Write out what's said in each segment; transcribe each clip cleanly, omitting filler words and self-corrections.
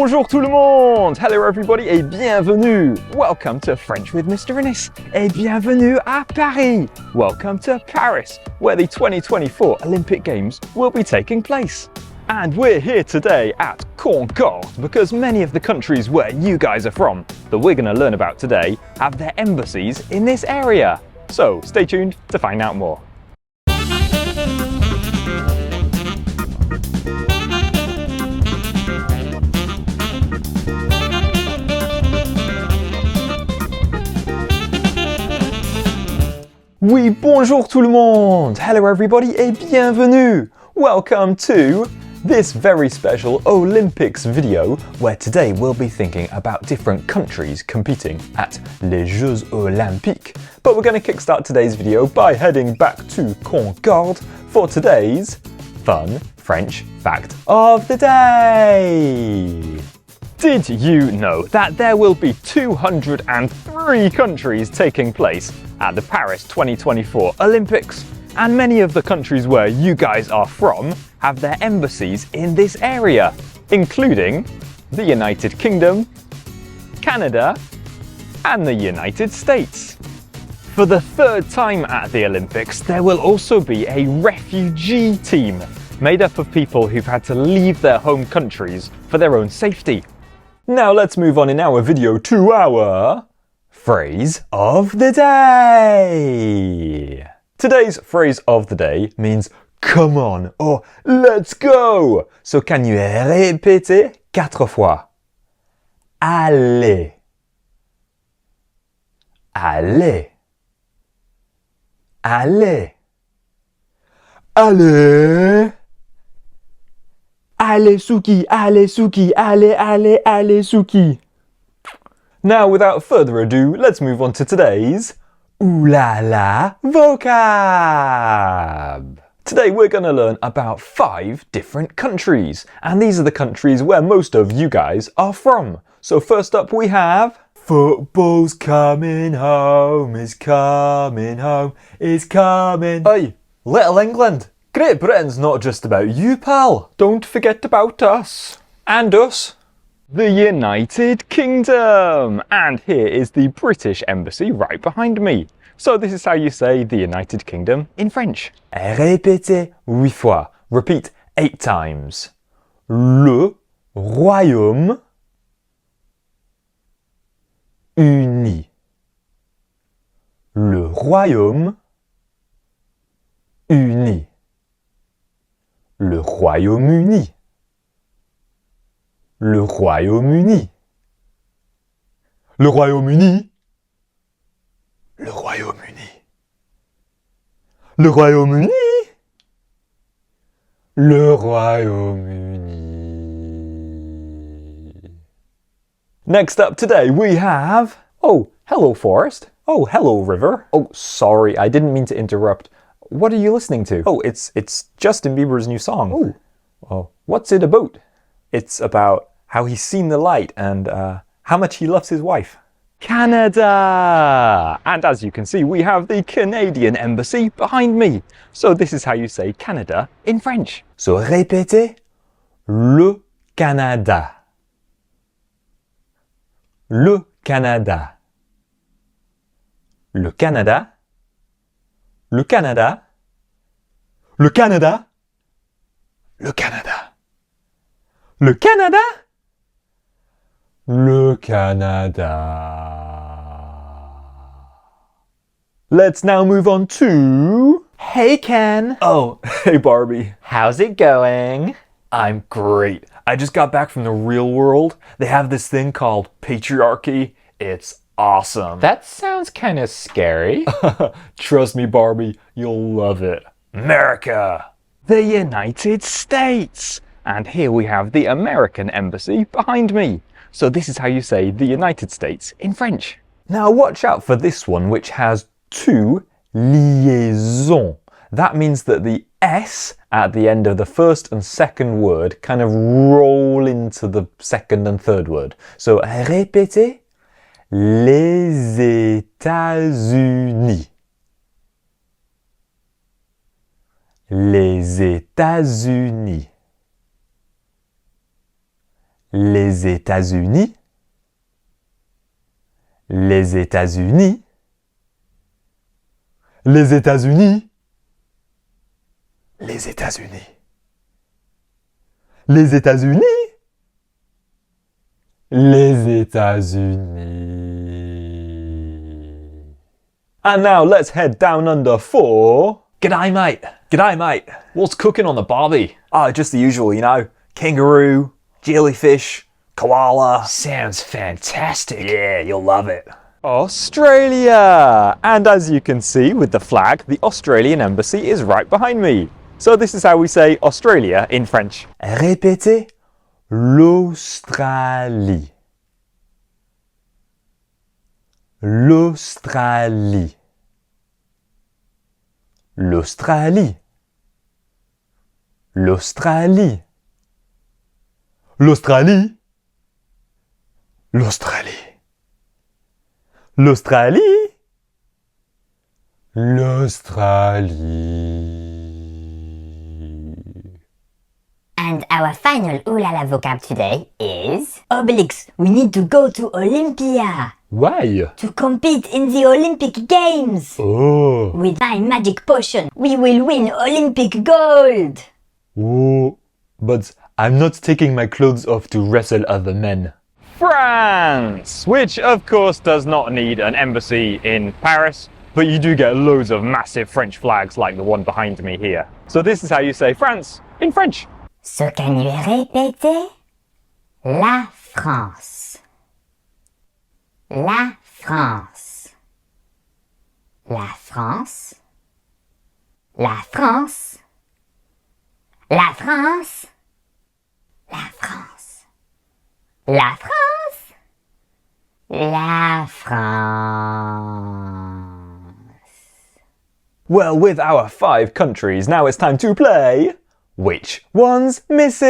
Bonjour tout le monde! Hello everybody et bienvenue! Welcome to French with Mr. Innes et bienvenue à Paris! Welcome to Paris, where the 2024 Olympic Games will be taking place. And we're here today at Concorde because many of the countries where you guys are from that we're going to learn about today have their embassies in this area. So stay tuned to find out more. Oui, bonjour tout le monde! Hello everybody et bienvenue! Welcome to this very special Olympics video where today we'll be thinking about different countries competing at les Jeux Olympiques. But we're going to kickstart today's video by heading back to Concorde for today's fun French fact of the day. Did you know that there will be 203 countries taking place at the Paris 2024 Olympics? And many of the countries where you guys are from have their embassies in this area, including the United Kingdom, Canada, and the United States. For the third time at the Olympics, there will also be a refugee team made up of people who've had to leave their home countries for their own safety. Now let's move on in our video to our phrase of the day. Today's phrase of the day means come on or let's go. So can you répéter 4 fois? Allez. Allez. Allez. Allez. Allez Suki, allez Suki, allez, allez, allez Suki. Now without further ado, let's move on to today's Ooh La La Vocab. Today we're going to learn about 5 different countries, and these are the countries where most of you guys are from. So first up we have football's coming home, is coming home, is coming. Hey, Little England. Great Britain's not just about you, pal. Don't forget about us. And us. The United Kingdom. And here is the British Embassy right behind me. So this is how you say the United Kingdom in French. Répétez 8 fois. Repeat 8 times. Le Royaume-Uni. Le Royaume-Uni. Le Royaume-Uni. Le Royaume-Uni. Le Royaume-Uni. Le Royaume-Uni. Le Royaume-Uni. Le Royaume-Uni. Next up today we have... Oh, hello forest. Oh, hello river. Oh, sorry, I didn't mean to interrupt. What are you listening to? Oh, it's Justin Bieber's new song. Oh. Oh, what's it about? It's about how he's seen the light and how much he loves his wife. Canada! And as you can see, we have the Canadian Embassy behind me. So this is how you say Canada in French. So répétez le Canada. Le Canada. Le Canada. Le Canada. Le Canada. Le Canada. Le Canada. Le Canada. Let's now move on to... Hey Ken. Oh, hey Barbie. How's it going? I'm great. I just got back from the real world. They have this thing called patriarchy. It's awesome. That sounds kind of scary. Trust me, Barbie, you'll love it. America. The United States. And here we have the American Embassy behind me. So this is how you say the United States in French. Now watch out for this one, which has 2 liaisons. That means that the S at the end of the first and second word kind of roll into the second and third word. So répétez les États-Unis. Les États-Unis. Les États-Unis. Les États-Unis. Les États-Unis. Les États-Unis. Les États-Unis. Les États-Unis. And now let's head down under for... G'day, mate. G'day, mate. What's cooking on the barbie? Oh, just the usual, you know. Kangaroo, jellyfish, koala. Sounds fantastic. Yeah, you'll love it. Australia! And as you can see with the flag, the Australian embassy is right behind me. So this is how we say Australia in French. Répétez. L'Australie. L'Australie. L'Australie. L'Australie. L'Australie. L'Australie. L'Australie. L'Australie. And our final Ooh La La vocab today is Obelix. We need to go to Olympia Why? to compete in the Olympic Games. Oh. With my magic potion, we will win Olympic gold. Oh. But I'm not taking my clothes off to wrestle other men. France, which of course does not need an embassy in Paris, but you do get loads of massive French flags like the one behind me here. So this is how you say France in French. So can you répéter? La France. La France. La France. La France. La France. La France. La France. La France. Well, with our 5 countries, now it's time to play Which One's Missing?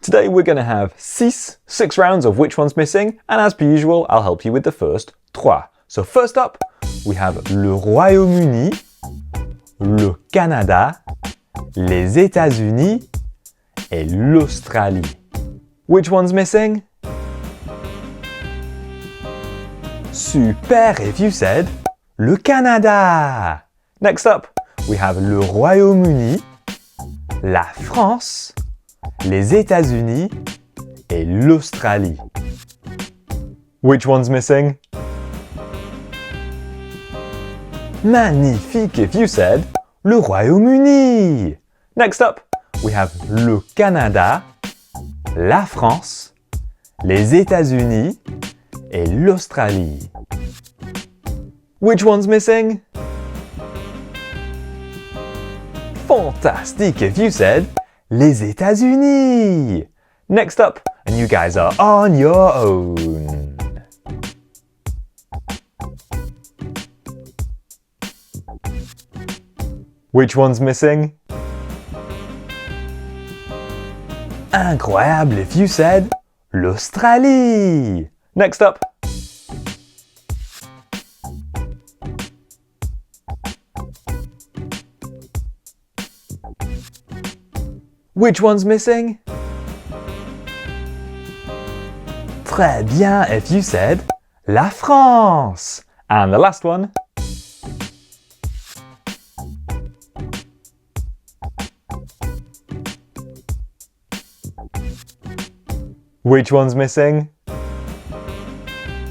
Today we're going to have 6 rounds of Which One's Missing, and as per usual, I'll help you with the first 3. So first up, we have le Royaume-Uni, le Canada, les États-Unis, et l'Australie. Which one's missing? Super if you said le Canada. Next up, we have le Royaume-Uni, la France, les États-Unis et l'Australie. Which one's missing? Magnifique if you said le Royaume-Uni. Next up, we have le Canada, la France, les États-Unis et l'Australie. Which one's missing? Fantastic if you said les États-Unis. Next up, and you guys are on your own. Which one's missing? Incroyable if you said l'Australie. Next up. Which one's missing? Très bien if you said la France. And the last one. Which one's missing?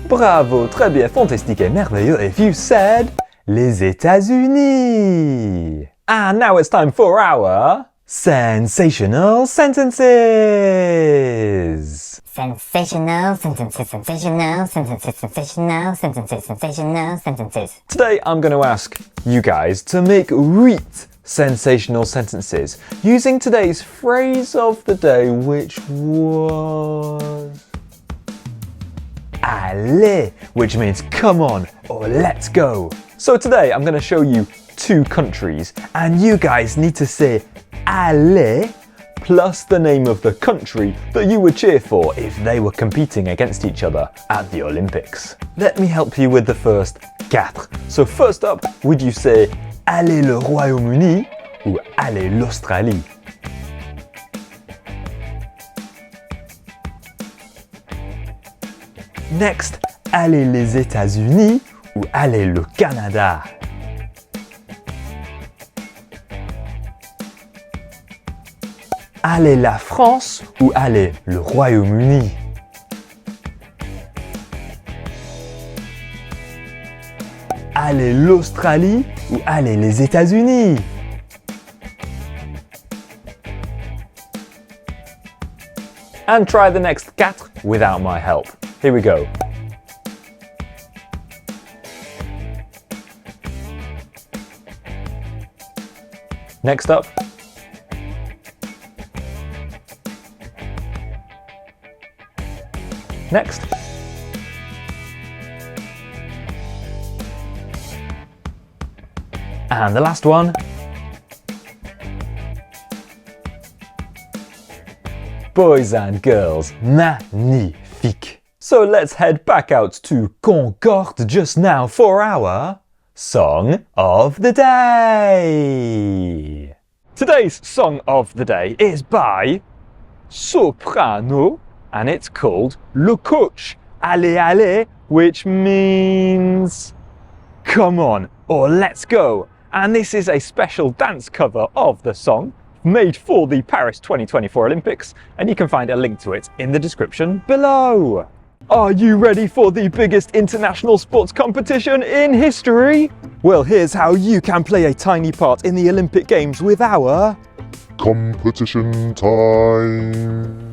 Bravo, très bien, fantastique et merveilleux if you said les États-Unis. And now it's time for our Sensational Sentences. Sensational sentences, sensational sentences, sensational sentences, sensational sentences. Today I'm going to ask you guys to make 8 sensational sentences using today's phrase of the day, which was Allez, which means come on or let's go. So today I'm going to show you 2 countries and you guys need to say Allez plus the name of the country that you would cheer for if they were competing against each other at the Olympics. Let me help you with the first 4. So first up, would you say Allez le Royaume-Uni ou Allez l'Australie? Next, Allez les États-Unis ou Allez le Canada. Allez la France ou Allez le Royaume-Uni. Allez l'Australie ou Allez les États-Unis. And try the next 4 without my help. Here we go. Next up. Next. And the last one. Boys and girls, magnifique. So let's head back out to Concorde just now for our Song of the Day. Today's Song of the Day is by Soprano and it's called Le Coach, Allez, allez, which means come on or let's go. And this is a special dance cover of the song made for the Paris 2024 Olympics, and you can find a link to it in the description below. Are you ready for the biggest international sports competition in history? Well, here's how you can play a tiny part in the Olympic Games with our competition time.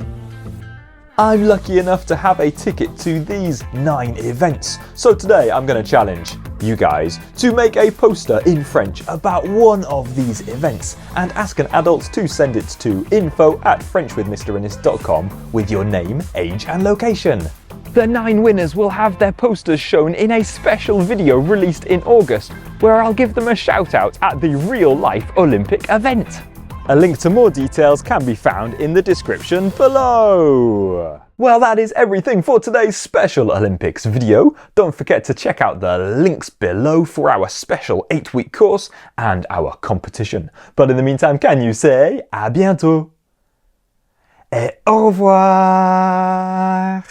I'm lucky enough to have a ticket to these 9 events. So today I'm going to challenge you guys to make a poster in French about one of these events and ask an adult to send it to info@frenchwithmrinnis.com with your name, age and location. The 9 winners will have their posters shown in a special video released in August where I'll give them a shout out at the real-life Olympic event. A link to more details can be found in the description below. Well, that is everything for today's Special Olympics video. Don't forget to check out the links below for our special 8-week course and our competition. But in the meantime, can you say à bientôt et au revoir?